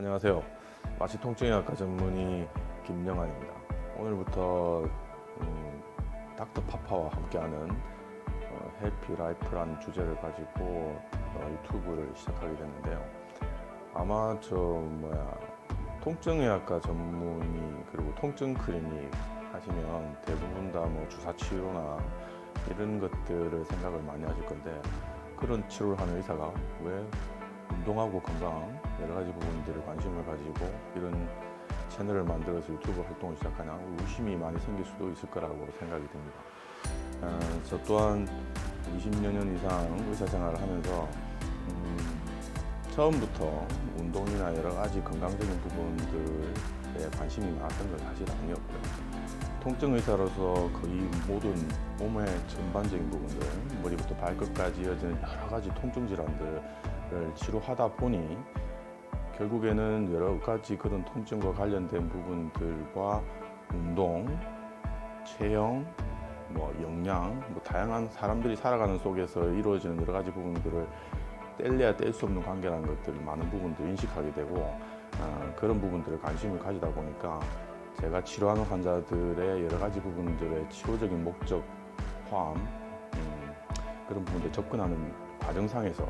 안녕하세요. 마취통증의학과 전문의 김영환입니다. 오늘부터 닥터 파파와 함께하는 해피 라이프라는 주제를 가지고 유튜브를 시작하게 됐는데요. 아마 통증의학과 전문의 그리고 통증 클리닉 하시면 대부분 다 주사 치료나 이런 것들을 생각을 많이 하실 건데, 그런 치료를 하는 의사가 왜 운동하고 건강 여러 가지 부분들에 관심을 가지고 이런 채널을 만들어서 유튜브 활동을 시작하냐 의심이 많이 생길 수도 있을 거라고 생각이 듭니다. 저 또한 20여 년 이상 의사 생활을 하면서 처음부터 운동이나 여러 가지 건강적인 부분들에 관심이 많았던 건 사실 아니었고요. 통증 의사로서 거의 모든 몸의 전반적인 부분들, 머리부터 발끝까지 이어지는 여러 가지 통증 질환들을 치료하다 보니 결국에는 여러 가지 그런 통증과 관련된 부분들과 운동, 체형, 영양, 다양한 사람들이 살아가는 속에서 이루어지는 여러 가지 부분들을 뗄래야 뗄 수 없는 관계라는 것들을 많은 부분들을 인식하게 되고, 그런 부분들을 관심을 가지다 보니까 제가 치료하는 환자들의 여러 가지 부분들의 치료적인 목적 포함 그런 부분들 접근하는 과정상에서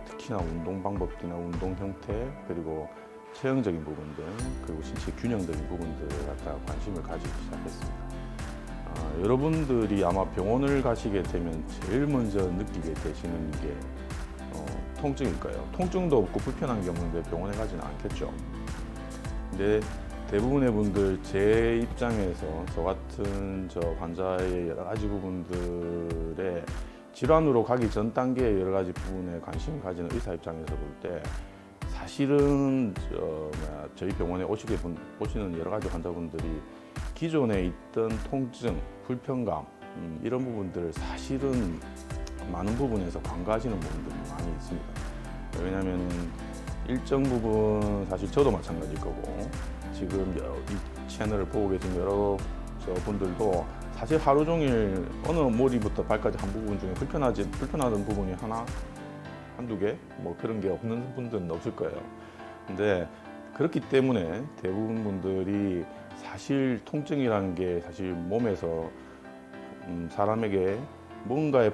특히나 운동 방법이나 운동 형태, 그리고 체형적인 부분들, 그리고 신체 균형적인 부분들에 갖다 관심을 가지기 시작했습니다. 여러분들이 아마 병원을 가시게 되면 제일 먼저 느끼게 되시는 게 통증일 거예요. 통증도 없고 불편한 게 없는데 병원에 가지는 않겠죠. 근데 대부분의 분들, 제 입장에서 저 같은 환자의 여러 가지 부분들의 질환으로 가기 전 단계의 여러 가지 부분에 관심을 가지는 의사 입장에서 볼 때 사실은 저희 병원에 오시는 여러 가지 환자분들이 기존에 있던 통증, 불편감 이런 부분들을 사실은 많은 부분에서 간과하시는 부분들이 많이 있습니다. 왜냐하면 일정 부분 사실 저도 마찬가지일 거고, 지금 이 채널을 보고 계신 여러 분들도 사실 하루 종일 어느 머리부터 발까지 한 부분 중에 불편하던 부분이 한두 개 그런 게 없는 분들은 없을 거예요. 근데 그렇기 때문에 대부분 분들이 사실 통증이라는 게 사실 몸에서 사람에게 뭔가의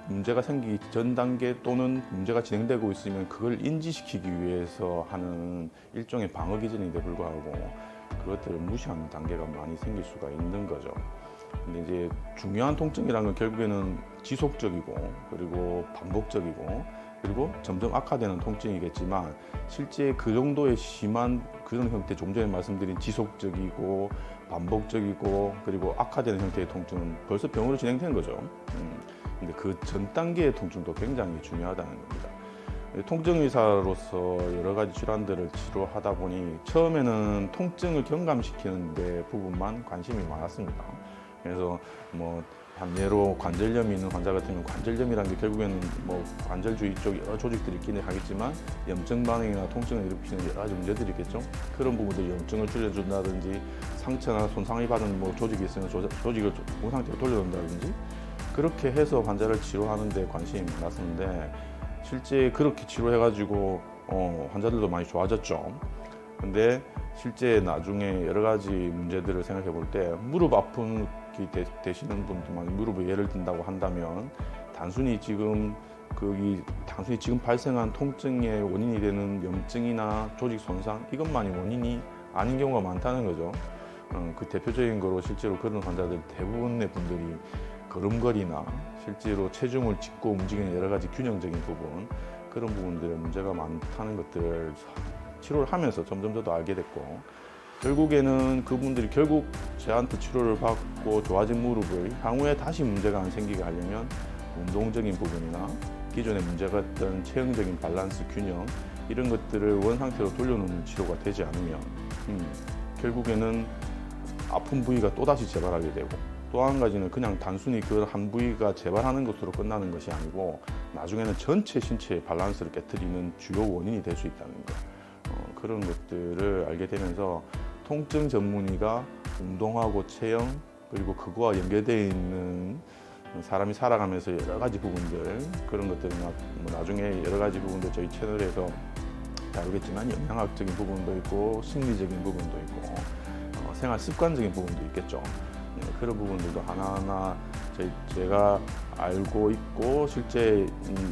문제가 생기기 전 단계 또는 문제가 진행되고 있으면 그걸 인지시키기 위해서 하는 일종의 방어 기전인데 불구하고 그것들을 무시하는 단계가 많이 생길 수가 있는 거죠. 근데 이제 중요한 통증이라는 건 결국에는 지속적이고, 그리고 반복적이고, 그리고 점점 악화되는 통증이겠지만, 실제 그 정도의 심한 그런 형태, 좀 전에 말씀드린 지속적이고 반복적이고 그리고 악화되는 형태의 통증은 벌써 병으로 진행된 거죠. 근데 그 전 단계의 통증도 굉장히 중요하다는 겁니다. 통증의사로서 여러 가지 질환들을 치료하다 보니 처음에는 통증을 경감시키는 데 부분만 관심이 많았습니다. 그래서 예로 관절염이 있는 환자 같으면 관절염이라는 게 결국에는 관절 주위 쪽 여러 조직들이 있기는 하겠지만 염증 반응이나 통증을 일으키는 여러 가지 문제들이 있겠죠. 그런 부분들이 염증을 줄여준다든지, 상처나 손상이 받은 조직이 있으면 조직을 좋은 상태로 돌려놓는다든지, 그렇게 해서 환자를 치료하는 데 관심이 많았었는데, 실제 그렇게 치료해가지고 환자들도 많이 좋아졌죠. 근데 실제 나중에 여러 가지 문제들을 생각해 볼 때 무릎 아픔이 되시는 분들만 무릎을 예를 든다고 한다면 단순히 지금 발생한 통증의 원인이 되는 염증이나 조직 손상 이것만이 원인이 아닌 경우가 많다는 거죠. 그 대표적인 거로 실제로 그런 환자들 대부분의 분들이 걸음걸이나 실제로 체중을 짚고 움직이는 여러 가지 균형적인 부분, 그런 부분들에 문제가 많다는 것들을 치료를 하면서 점점 더 알게 됐고, 결국에는 그분들이 저한테 치료를 받고 좋아진 무릎을 향후에 다시 문제가 안 생기게 하려면 운동적인 부분이나 기존에 문제가 있던 체형적인 밸런스, 균형 이런 것들을 원상태로 돌려놓는 치료가 되지 않으면 결국에는 아픈 부위가 또다시 재발하게 되고, 또 한 가지는 그냥 단순히 그 한 부위가 재발하는 것으로 끝나는 것이 아니고 나중에는 전체 신체의 밸런스를 깨트리는 주요 원인이 될 수 있다는 것, 그런 것들을 알게 되면서 통증 전문의가 운동하고 체형, 그리고 그거와 연계되어 있는 사람이 살아가면서 여러 가지 부분들, 그런 것들은 나중에 여러 가지 부분들 저희 채널에서 다루겠지만 영양학적인 부분도 있고 심리적인 부분도 있고 생활 습관적인 부분도 있겠죠. 그런 부분들도 하나하나 제가 알고 있고 실제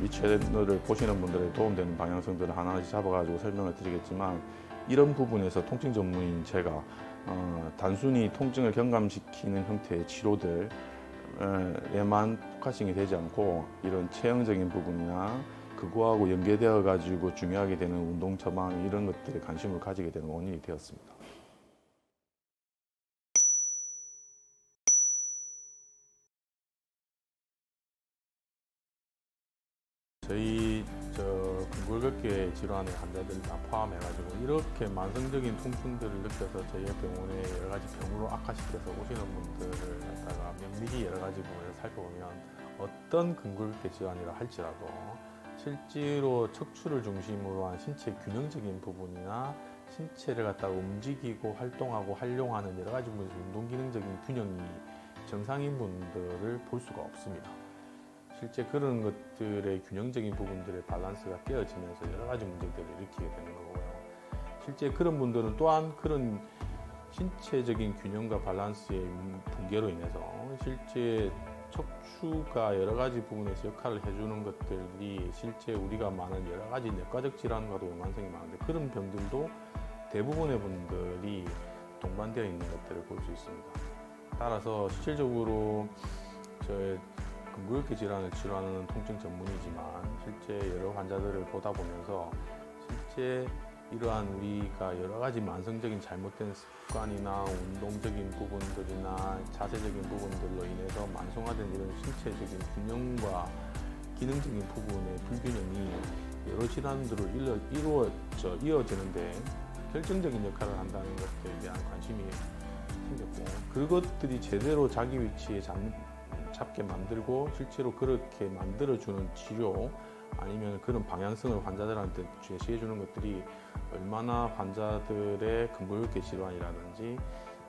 이 채널을 보시는 분들에 도움되는 방향성들을 하나씩 잡아가지고 설명을 드리겠지만, 이런 부분에서 통증 전문인 제가 단순히 통증을 경감시키는 형태의 치료들에만 포커싱이 되지 않고 이런 체형적인 부분이나 그거하고 연계되어 가지고 중요하게 되는 운동 처방 이런 것들에 관심을 가지게 되는 원인이 되었습니다. 저희 근골격계 질환의 환자들을 다 포함해가지고 이렇게 만성적인 통증들을 느껴서 저희 병원에 여러 가지 병으로 악화시켜서 오시는 분들을 갖다가 면밀히 여러 가지 부분을 살펴보면 어떤 근골격계 질환이라 할지라도 실제로 척추를 중심으로 한 신체 균형적인 부분이나 신체를 갖다가 움직이고 활동하고 활용하는 여러 가지 부분에서 운동 기능적인 균형이 정상인 분들을 볼 수가 없습니다. 실제 그런 것들의 균형적인 부분들의 밸런스가 깨어지면서 여러 가지 문제들을 일으키게 되는 거고요. 실제 그런 분들은 또한 그런 신체적인 균형과 밸런스의 붕괴로 인해서 실제 척추가 여러 가지 부분에서 역할을 해주는 것들이 실제 우리가 많은 여러 가지 내과적 질환과도 연관성이 많은데, 그런 병들도 대부분의 분들이 동반되어 있는 것들을 볼 수 있습니다. 따라서 실질적으로 근골격계 질환을 치료하는 통증 전문이지만 실제 여러 환자들을 보다 보면서 실제 이러한 우리가 여러 가지 만성적인 잘못된 습관이나 운동적인 부분들이나 자세적인 부분들로 인해서 만성화된 이런 신체적인 균형과 기능적인 부분의 불균형이 여러 질환들을 이어지는데 결정적인 역할을 한다는 것에 대한 관심이 생겼고, 그것들이 제대로 자기 위치에 잡게 만들고 실제로 그렇게 만들어주는 치료 아니면 그런 방향성을 환자들한테 제시해주는 것들이 얼마나 환자들의 근골격계 질환이라든지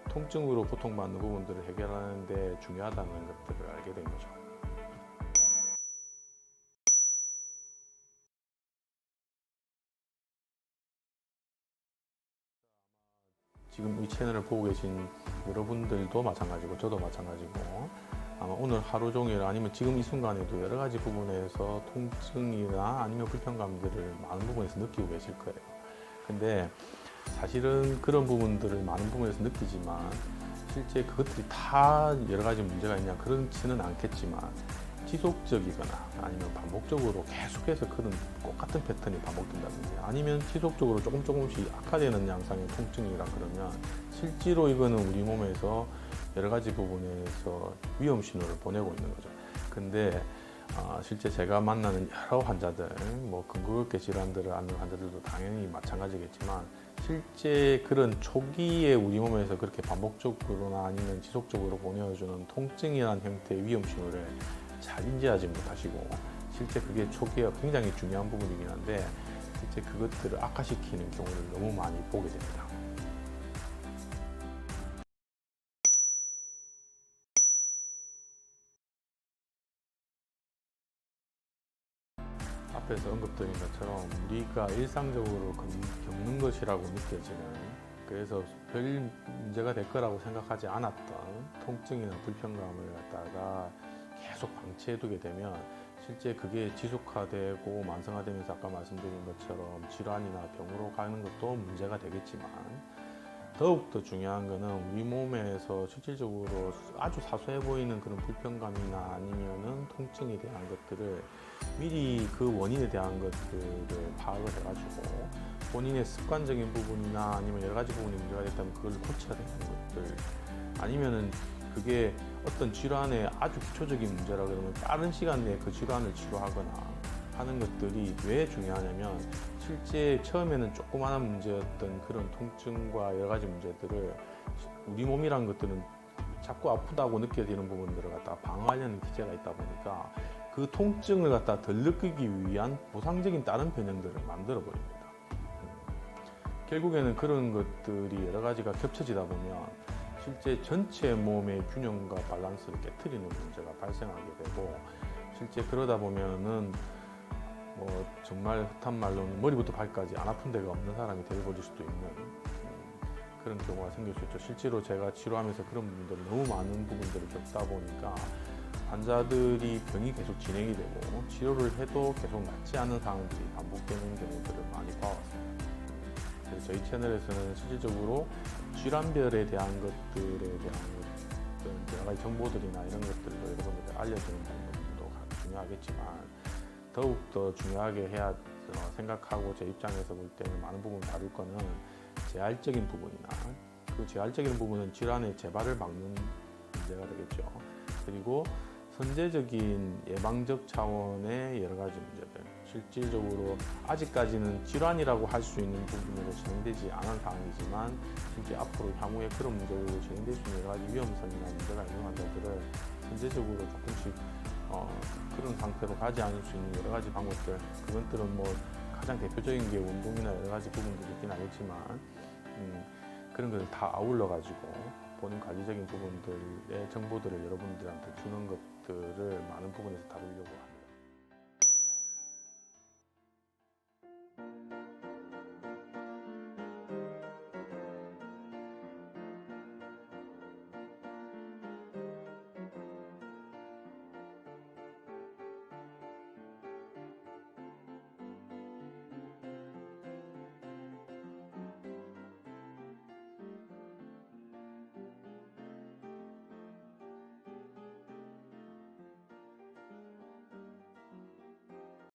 통증으로 고통받는 부분들을 해결하는 데 중요하다는 것들을 알게 된 거죠. 지금 이 채널을 보고 계신 여러분들도 마찬가지고 저도 마찬가지고 아마 오늘 하루 종일 아니면 지금 이 순간에도 여러 가지 부분에서 통증이나 아니면 불편감들을 많은 부분에서 느끼고 계실 거예요. 근데 사실은 그런 부분들을 많은 부분에서 느끼지만 실제 그것들이 다 여러 가지 문제가 있냐 그렇지는 않겠지만, 지속적이거나 아니면 반복적으로 계속해서 그런 똑같은 패턴이 반복된다든지 아니면 지속적으로 조금씩 악화되는 양상의 통증이라 그러면 실제로 이거는 우리 몸에서 여러 가지 부분에서 위험 신호를 보내고 있는 거죠. 근데 실제 제가 만나는 여러 환자들, 근골격계 질환들을 앓는 환자들도 당연히 마찬가지겠지만 실제 그런 초기에 우리 몸에서 그렇게 반복적으로나 아니면 지속적으로 보내주는 통증이라는 형태의 위험 신호를 잘 인지하지 못하시고, 실제 그게 초기에 굉장히 중요한 부분이긴 한데 실제 그것들을 악화시키는 경우를 너무 많이 보게 됩니다. 앞에서 언급드린 것처럼 우리가 일상적으로 겪는 것이라고 느껴지는, 그래서 별 문제가 될 거라고 생각하지 않았던 통증이나 불편감을 갖다가 계속 방치해두게 되면 실제 그게 지속화되고 만성화되면서 아까 말씀드린 것처럼 질환이나 병으로 가는 것도 문제가 되겠지만, 더욱더 중요한 것은 우리 몸에서 실질적으로 아주 사소해 보이는 그런 불편감이나 아니면은 통증에 대한 것들을 미리 그 원인에 대한 것들을 파악을 해가지고 본인의 습관적인 부분이나 아니면 여러 가지 부분이 문제가 됐다면 그걸 고쳐야 되는 것들, 아니면은 그게 어떤 질환의 아주 기초적인 문제라 그러면 빠른 시간 내에 그 질환을 치료하거나 하는 것들이 왜 중요하냐면, 실제 처음에는 조그마한 문제였던 그런 통증과 여러 가지 문제들을 우리 몸이란 것들은 자꾸 아프다고 느껴지는 부분들을 갖다 방어하려는 기제가 있다 보니까 그 통증을 갖다 덜 느끼기 위한 보상적인 다른 변형들을 만들어 버립니다. 결국에는 그런 것들이 여러 가지가 겹쳐지다 보면 실제 전체 몸의 균형과 밸런스를 깨트리는 문제가 발생하게 되고, 실제 그러다 보면은 정말 숱한 말로는 머리부터 발까지 안 아픈 데가 없는 사람이 되어버릴 수도 있는 그런 경우가 생길 수 있죠. 실제로 제가 치료하면서 그런 부분들을 너무 많은 부분들을 겪다 보니까 환자들이 병이 계속 진행이 되고 치료를 해도 계속 낫지 않은 상황들이 반복되는 경우들을 많이 봐왔습니다. 그래서 저희 채널에서는 실질적으로 질환별에 대한 것들에 대한 여러 가지 정보들이나 이런 것들을 여러분들께 알려주는 부분도 중요하겠지만 더욱더 중요하게 해야 생각하고 제 입장에서 볼 때는 많은 부분을 다룰 거는 재활적인 부분이나 그 재활적인 부분은 질환의 재발을 막는 문제가 되겠죠. 그리고 선제적인 예방적 차원의 여러 가지 문제들, 실질적으로 아직까지는 질환이라고 할 수 있는 부분으로 진행되지 않은 상황이지만 실제 앞으로 향후에 그런 문제로 진행될 수 있는 여러 가지 위험성이나 문제가 있는 환자들을 선제적으로 조금씩 그런 상태로 가지 않을 수 있는 여러 가지 방법들, 그것들은 뭐 가장 대표적인 게 운동이나 여러 가지 부분들이 있긴 하겠지만 그런 것을 다 아울러 가지고 본인 관리적인 부분들의 정보들을 여러분들한테 주는 것들을 많은 부분에서 다루려고 합니다.